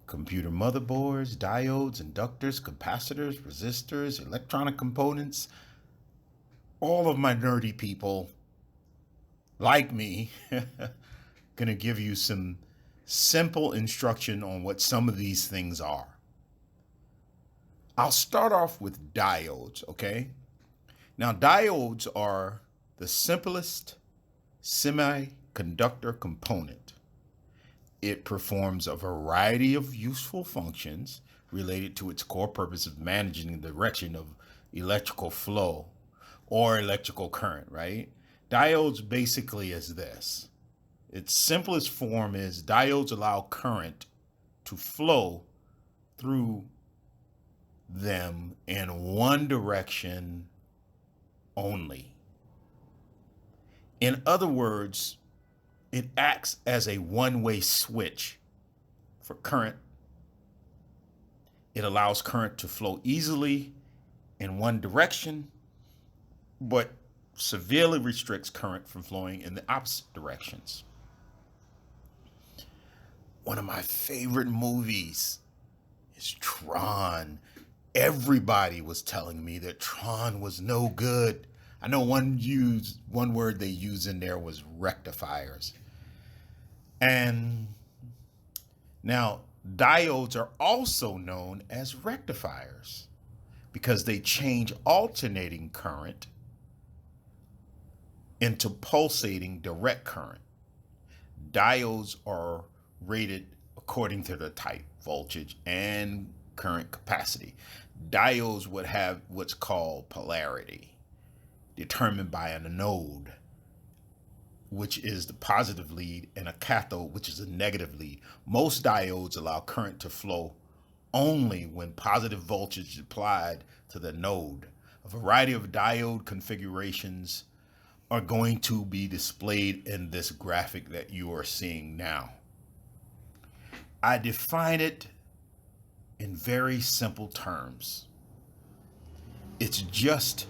computer motherboards, diodes, inductors, capacitors, resistors, electronic components. All of my nerdy people, like me, gonna give you some simple instruction on what some of these things are. I'll start off with diodes, okay? Now, diodes are the simplest semiconductor component. It performs a variety of useful functions related to its core purpose of managing the direction of electrical flow or electrical current, right? Diodes basically is this. Its simplest form is diodes allow current to flow through them in one direction only. In other words, it acts as a one-way switch for current. It allows current to flow easily in one direction, but severely restricts current from flowing in the opposite directions. One of my favorite movies is Tron. Everybody was telling me that Tron was no good. I know one word they used in there was rectifiers. And now diodes are also known as rectifiers because they change alternating current into pulsating direct current. Diodes are rated according to the type, voltage, and current capacity. Diodes would have what's called polarity, determined by an anode, which is the positive lead, and a cathode, which is a negative lead. Most diodes allow current to flow only when positive voltage is applied to the node. A variety of diode configurations are going to be displayed in this graphic that you are seeing now. I define it in very simple terms. It's just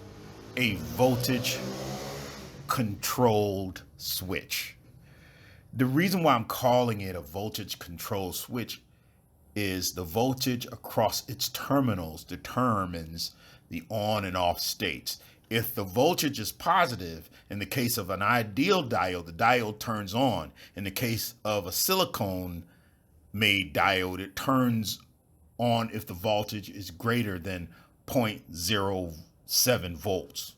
a voltage controlled switch. The reason why I'm calling it a voltage controlled switch is the voltage across its terminals determines the on and off states. If the voltage is positive, in the case of an ideal diode, the diode turns on. In the case of a silicone made diode, it turns on if the voltage is greater than 0.07 volts.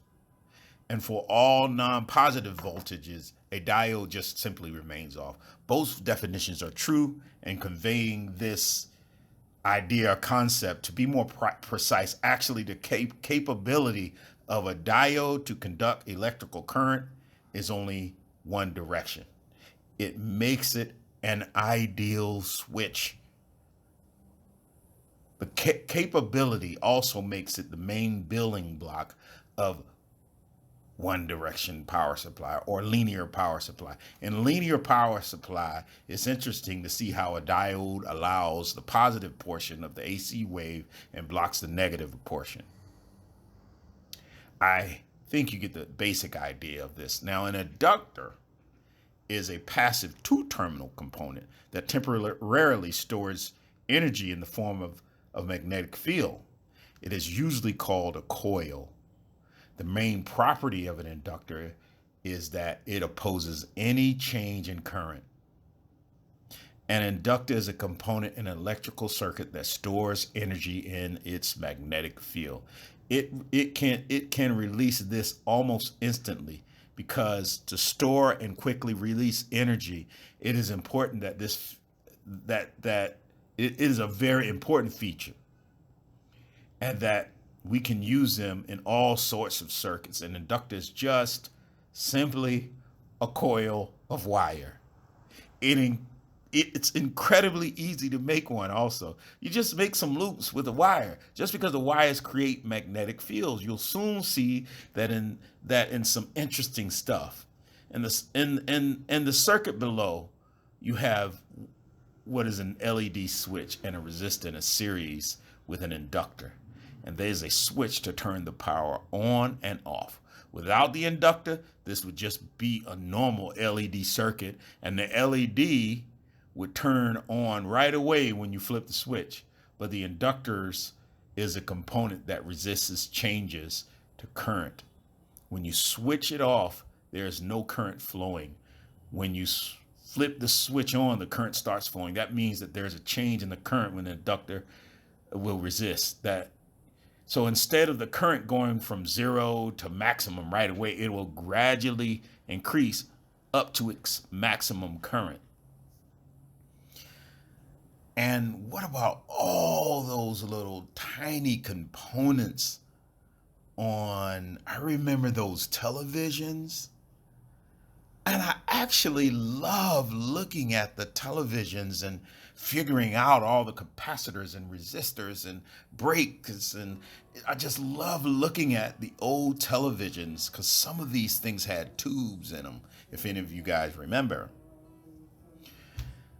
And for all non-positive voltages, a diode just simply remains off. Both definitions are true, and conveying this idea or concept to be more precise, actually the capability of a diode to conduct electrical current is only one direction. It makes it an ideal switch. The capability also makes it the main building block of one direction power supply or linear power supply. In linear power supply, it's interesting to see how a diode allows the positive portion of the AC wave and blocks the negative portion. I think you get the basic idea of this. Now, an inductor is a passive two-terminal component that temporarily stores energy in the form of a magnetic field. It is usually called a coil. The main property of an inductor is that it opposes any change in current. An inductor is a component in an electrical circuit that stores energy in its magnetic field. It can release this almost instantly, because to store and quickly release energy, it is important that it is a very important feature, and that we can use them in all sorts of circuits. An inductor is just simply a coil of wire. It's incredibly easy to make one also. You just make some loops with a wire. Just because the wires create magnetic fields, you'll soon see that in some interesting stuff. In the circuit below, you have what is an LED switch and a resistor in a series with an inductor. And there's a switch to turn the power on and off. Without the inductor, this would just be a normal LED circuit, and the LED would turn on right away when you flip the switch, but the inductors is a component that resists changes to current. When you switch it off, there's no current flowing. When you flip the switch on, the current starts flowing. That means that there's a change in the current when the inductor will resist that. So instead of the current going from 0 to maximum right away, it will gradually increase up to its maximum current. And what about all those little tiny components I remember those televisions? And I actually love looking at the televisions and figuring out all the capacitors and resistors and breakers. And I just love looking at the old televisions because some of these things had tubes in them, if any of you guys remember.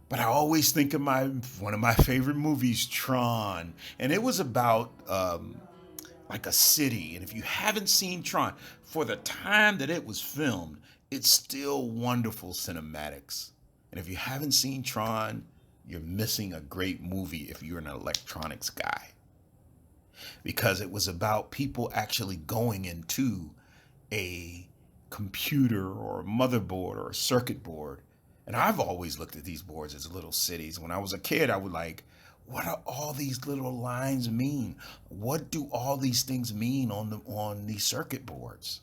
But I always think of one of my favorite movies, Tron. And it was about like a city. And if you haven't seen Tron, for the time that it was filmed, it's still wonderful cinematics. And if you haven't seen Tron, you're missing a great movie if you're an electronics guy. Because it was about people actually going into a computer or a motherboard or a circuit board. And I've always looked at these boards as little cities. When I was a kid, I would like, what do all these little lines mean? What do all these things mean on these circuit boards?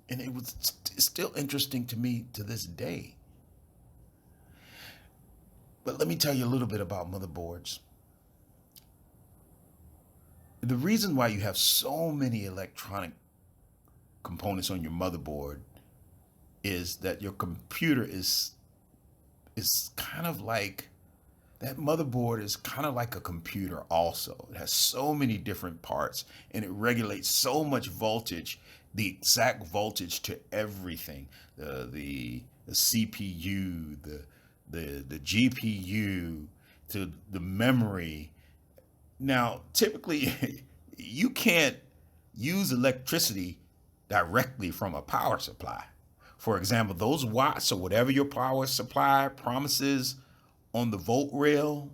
And it's still interesting to me to this day. But let me tell you a little bit about motherboards. The reason why you have so many electronic components on your motherboard is that your computer is kind of like, that motherboard is kind of like a computer also. It has so many different parts and it regulates so much voltage, the exact voltage to everything. The CPU, the GPU, to the memory. Now, typically you can't use electricity directly from a power supply. For example, those watts or whatever your power supply promises on the volt rail.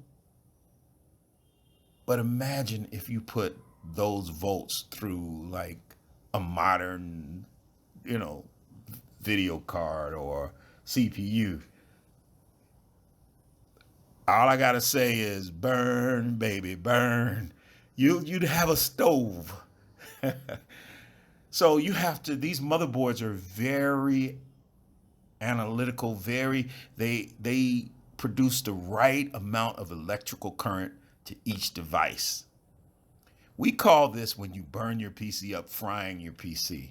But imagine if you put those volts through like a modern, video card or CPU. All I gotta say is burn, baby, burn. You'd have a stove. So these motherboards are very analytical, they produce the right amount of electrical current to each device. We call this, when you burn your PC up, frying your PC.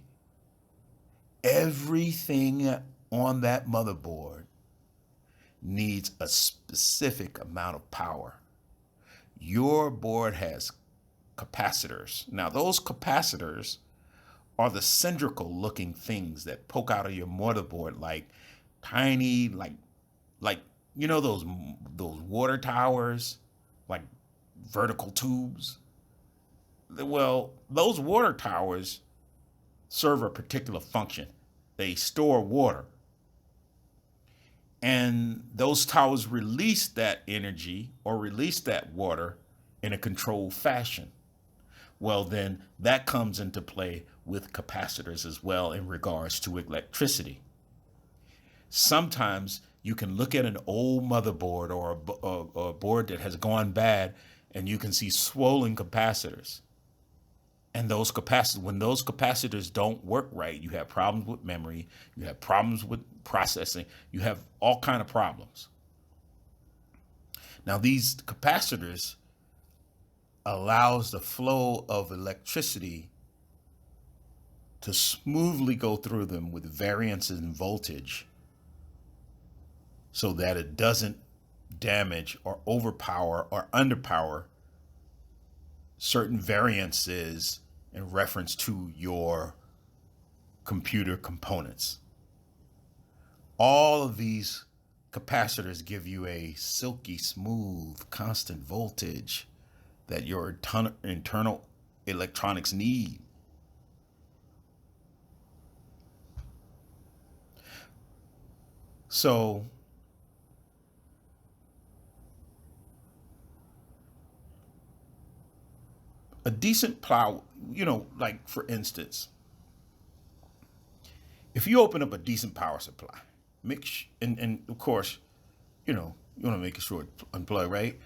Everything on that motherboard needs a specific amount of power. Your board has capacitors. Now, those capacitors are the cylindrical looking things that poke out of your motherboard like tiny, like those water towers, like vertical tubes. Well, those water towers serve a particular function. They store water. And those towers release that energy or release that water in a controlled fashion. Well, then that comes into play with capacitors as well in regards to electricity. Sometimes you can look at an old motherboard or a board that has gone bad, and you can see swollen capacitors. And when those capacitors don't work right, you have problems with memory, you have problems with processing, you have all kind of problems. Now, these capacitors allows the flow of electricity to smoothly go through them with variances in voltage so that it doesn't damage or overpower or underpower certain variances in reference to your computer components. All of these capacitors give you a silky smooth constant voltage that your internal electronics need. So A decent plow, like for instance, if you open up a decent power supply, and of course, you want to make sure it's unplugged, right?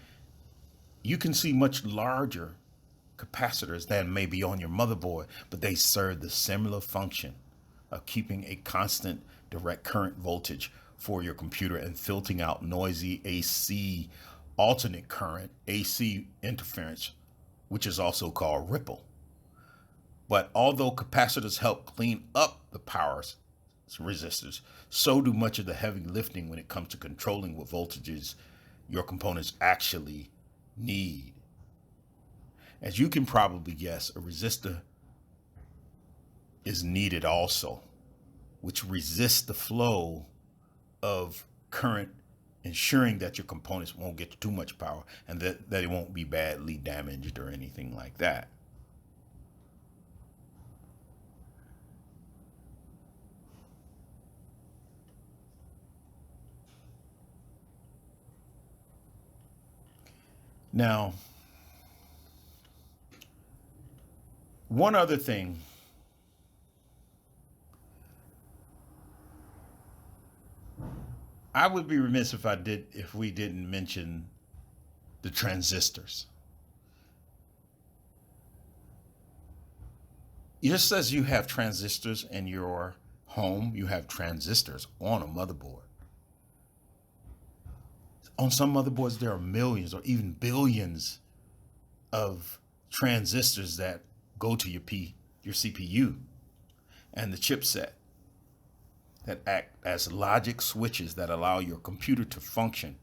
You can see much larger capacitors than may be on your motherboard, but they serve the similar function of keeping a constant direct current voltage for your computer and filtering out noisy AC alternate current, AC interference, which is also called ripple. But although capacitors help clean up the power resistors, so do much of the heavy lifting when it comes to controlling what voltages your components actually need. As you can probably guess, a resistor is needed also, which resists the flow of current, ensuring that your components won't get too much power and that it won't be badly damaged or anything like that. Now, one other thing, I would be remiss if we didn't mention the transistors. Just as you have transistors in your home, you have transistors on a motherboard. On some motherboards, there are millions or even billions of transistors that go to your CPU and the chipset that act as logic switches that allow your computer to function.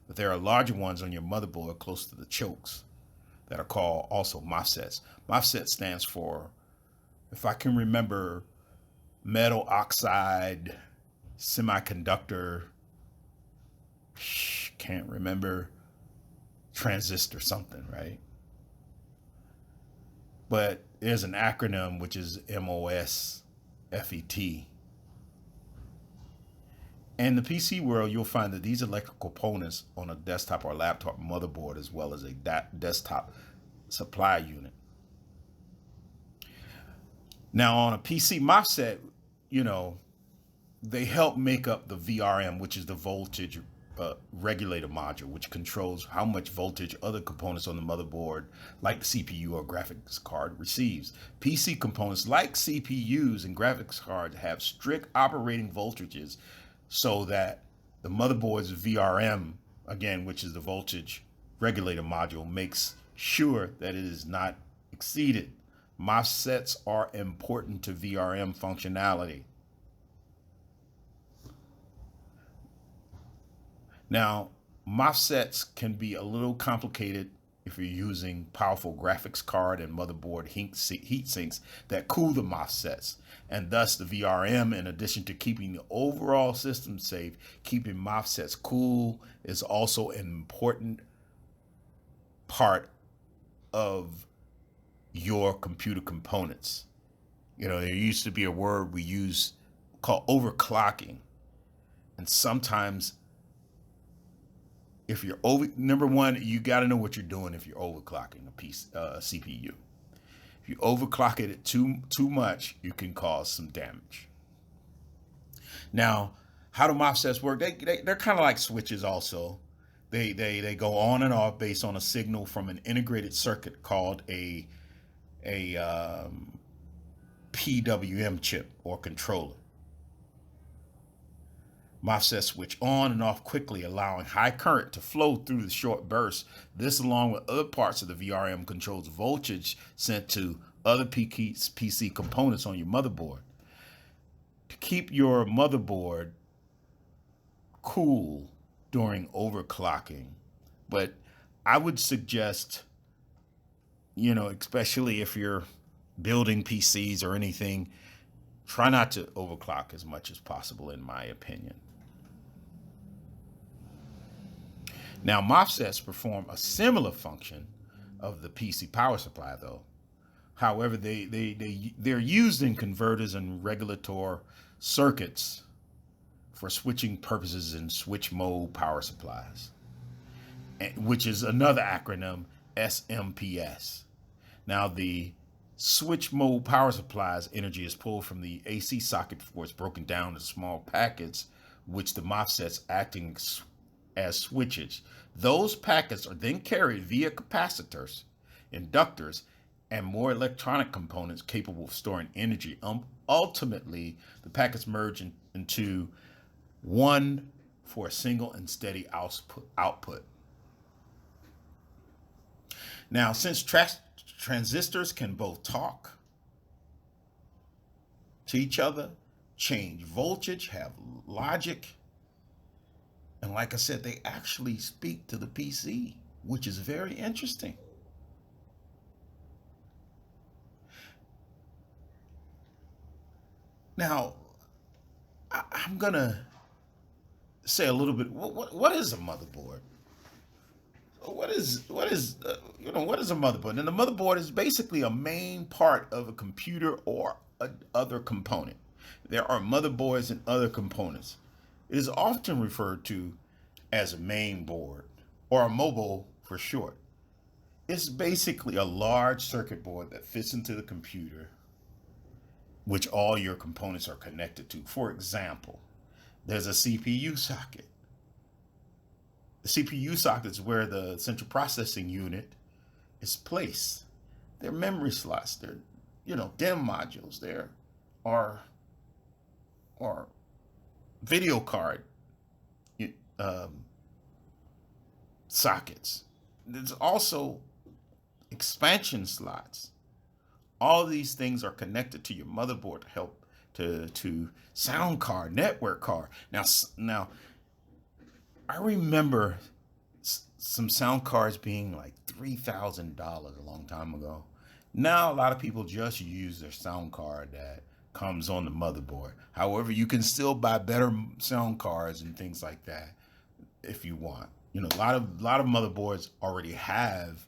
But there are larger ones on your motherboard close to the chokes that are called also MOSFETs. MOSFET stands for, if I can remember, metal oxide semiconductor, can't remember, transistor something, right? But there's an acronym which is MOSFET. In the PC world, you'll find that these electrical components on a desktop or laptop motherboard, as well as a desktop supply unit. Now, on a PC MOSFET, they help make up the VRM, which is the voltage regulator module, which controls how much voltage other components on the motherboard, like the CPU or graphics card, receives. PC components like CPUs and graphics cards have strict operating voltages so that the motherboard's VRM, again, which is the voltage regulator module, makes sure that it is not exceeded. MOSFETs are important to VRM functionality. Now, MOSFETs can be a little complicated if you're using powerful graphics card and motherboard heat sinks that cool the MOSFETs. And thus the VRM, in addition to keeping the overall system safe, keeping MOSFETs cool is also an important part of your computer components. There used to be a word we use called overclocking. And sometimes if you're number one, you got to know what you're doing if you're overclocking a CPU. If you overclock it too much, you can cause some damage. Now, how do MOSFETs work? They're kind of like switches also. They go on and off based on a signal from an integrated circuit called a PWM chip or controller. MOSFETs switch on and off quickly, allowing high current to flow through the short bursts. This, along with other parts of the VRM, controls voltage sent to other PC components on your motherboard. To keep your motherboard cool during overclocking, but I would suggest, especially if you're building PCs or anything, try not to overclock as much as possible, in my opinion. Now, MOSFETs perform a similar function of the PC power supply, though. However, they're used in converters and regulator circuits for switching purposes in switch mode power supplies, which is another acronym, SMPS. Now, the switch mode power supplies energy is pulled from the AC socket before it's broken down into small packets, which the MOSFETs acting as switches. Those packets are then carried via capacitors, inductors, and more electronic components capable of storing energy. Ultimately, the packets merge into one for a single and steady output. Now, since transistors can both talk to each other, change voltage, have logic, and like I said, they actually speak to the PC, which is very interesting. Now, I'm going to say a little bit. What is a motherboard? What is what is a motherboard? And the motherboard is basically a main part of a computer or other component. There are motherboards and other components. It is often referred to as a main board or a mobile for short. It's basically a large circuit board that fits into the computer, which all your components are connected to. For example, there's a CPU socket. The CPU socket is where the central processing unit is placed. They're memory slots. They're, DIMM modules. There are video card um, sockets. There's also expansion slots. All of these things are connected to your motherboard to help to sound card, network card. Now, I remember some sound cards being like $3,000 a long time ago. Now a lot of people just use their sound card that comes on the motherboard. However, you can still buy better sound cards and things like that if you want. A lot of motherboards already have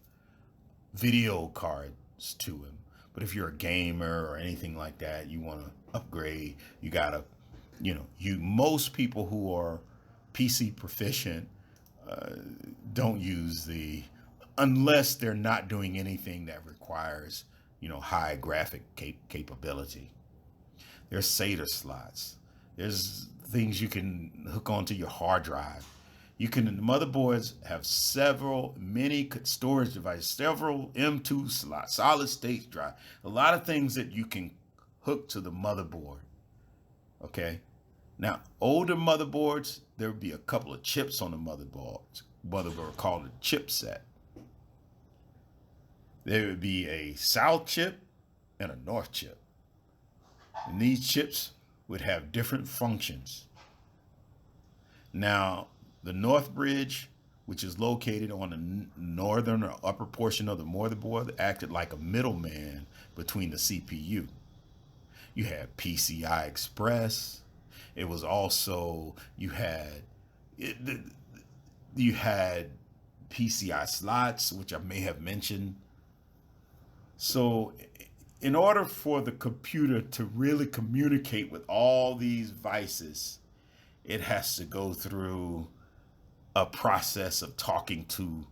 video cards to them. But if you're a gamer or anything like that, you want to upgrade, you gotta, most people who are PC proficient don't use unless they're not doing anything that requires, high graphic capability. There's SATA slots. There's things you can hook onto your hard drive. Motherboards have many storage devices, several M2 slots, solid state drive, a lot of things that you can hook to the motherboard. Okay. Now, older motherboards, there would be a couple of chips on the motherboard called a chipset. There would be a south chip and a north chip. And these chips would have different functions. Now, the north bridge, which is located on the northern or upper portion of the motherboard, acted like a middleman between the CPU. You had PCI Express. It was also you had PCI slots, which I may have mentioned. So, in order for the computer to really communicate with all these devices, it has to go through a process of talking to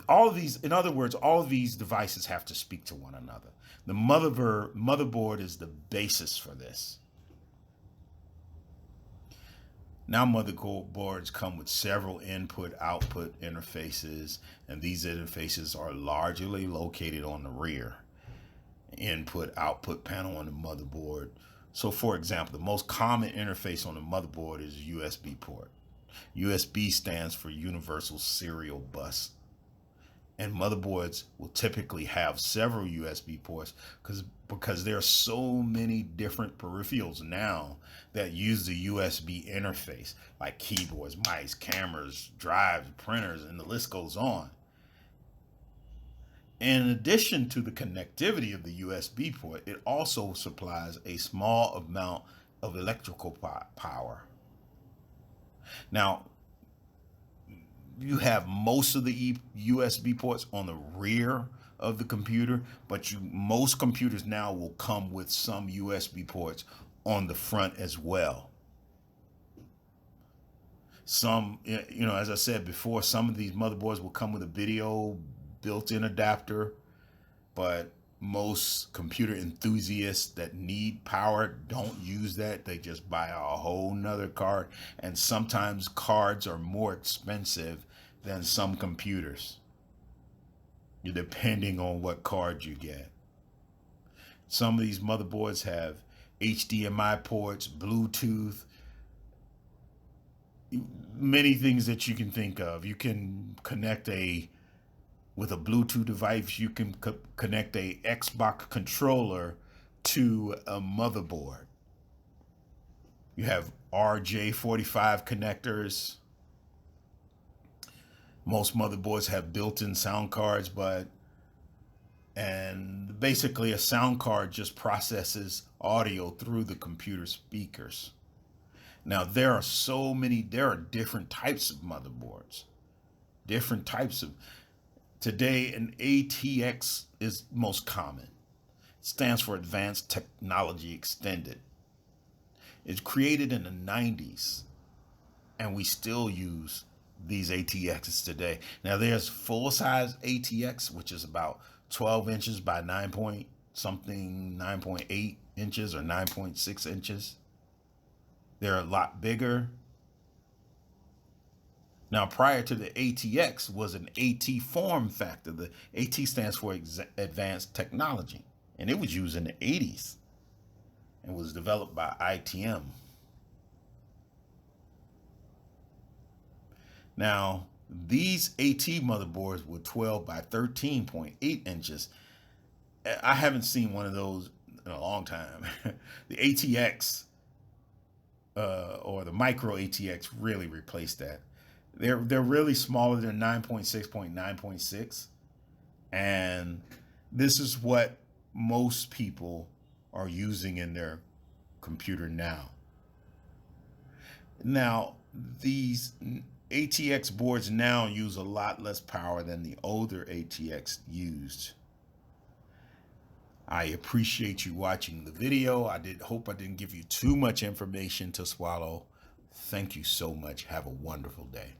all of these. In other words, all of these devices have to speak to one another. The motherboard is the basis for this. Now, motherboards come with several input-output interfaces, and these interfaces are largely located on the rear input-output panel on the motherboard. So, for example, the most common interface on the motherboard is a USB port. USB stands for Universal Serial Bus. And motherboards will typically have several USB ports because there are so many different peripherals now that use the USB interface, like keyboards, mice, cameras, drives, printers, and the list goes on. In addition to the connectivity of the USB port, it also supplies a small amount of electrical power. Now, you have most of the USB ports on the rear of the computer, but most computers now will come with some USB ports on the front as well. Some, as I said before, some of these motherboards will come with a video built-in adapter. but most computer enthusiasts that need power don't use that. They just buy a whole nother card, and sometimes cards are more expensive than some computers, depending on what card you get. Some of these motherboards have HDMI ports, Bluetooth, many things that you can think of. You can connect with a Bluetooth device, you can connect a Xbox controller to a motherboard. You have RJ45 connectors. Most motherboards have built-in sound cards, and basically a sound card just processes audio through the computer speakers. Now there are different types of motherboards, different types of. Today, an ATX is most common. It stands for Advanced Technology Extended. It's created in the 90s, and we still use these ATXs today. Now, there's full-size ATX, which is about 12 inches by 9.8 inches or 9.6 inches. They're a lot bigger. Now, prior to the ATX was an AT form factor. The AT stands for Advanced Technology, and it was used in the 80s and was developed by ITM. Now, these AT motherboards were 12 by 13.8 inches. I haven't seen one of those in a long time. The ATX or the micro ATX really replaced that. They're really smaller than 9.6.9.6, and this is what most people are using in their computer now. Now, these ATX boards now use a lot less power than the older ATX used. I appreciate you watching the video. Hope I didn't give you too much information to swallow. Thank you so much. Have a wonderful day.